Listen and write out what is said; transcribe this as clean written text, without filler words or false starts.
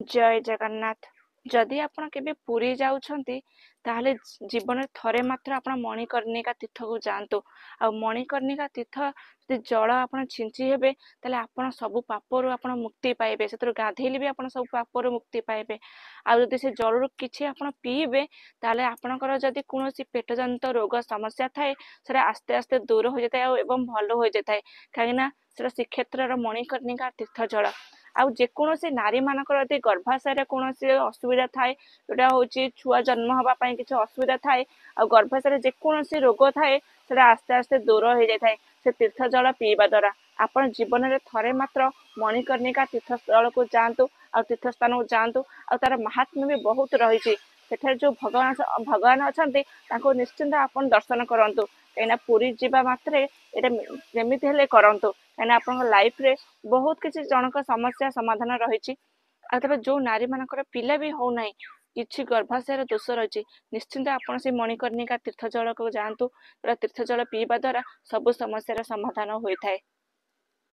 जय जगन्नाथ। जदि आपण केबे पुरी जाउछंती ताहले जीवन थरे मात्र आपण मणिकर्णिका तीर्थ को जातु। आ मणिकर्णिका तीर्थ जदि जल आपण छिंची हेबे ताहले आपण सब पापरु आपण मुक्ति पाइबे। सेतर गाधेली भी आपण सब पापरु मुक्ति पाइबे। आ जदि से जल रु किछि आपण पीबे ताहले आपणकर जदि कोनोसी पेट जनित रोग समस्या थाए सेटा आस्ते आस्ते दूर हो जाय एवं भलो हो जाय। काहेना सेटा श्रीक्षेत्र मणिकर्णिका तीर्थ जल। आउ जेकोसी नारी मानकर यदि गर्भाशय कोनोसी असुविधा थाए जोटा होची छुआ जन्म हवा पई किछि असुविधा थाए आ गर्भाशय जेकोसी रोग थाए सेटा आस्ते आस्ते दूर हो जाय से तीर्थ जल पीवा द्वारा। आपण जीवन में थरे मात्र मणिकर्णिका तीर्थ स्थल को जातु आ तीर्थ स्थान को जातु आ तार महात्म्य भी बहुत रही। सेठे जो भगवान भगवान अछंती ताको निश्चिंत आपण दर्शन करंतु। कहीं पुरी जीवा मात्रे एटा जेमिति हेले करंतु कहीं आपन लाइफ रे बहुत किसी जनक समस्या समाधान रही। आते जो नारी मानकर पिला भी हो नाही किछि गर्भाशय दोष रही निश्चिंत आपण से मणिकर्णिका तीर्थ जल को जातु। तीर्थ जल पीवा द्वारा सब समस्या समाधान होता है।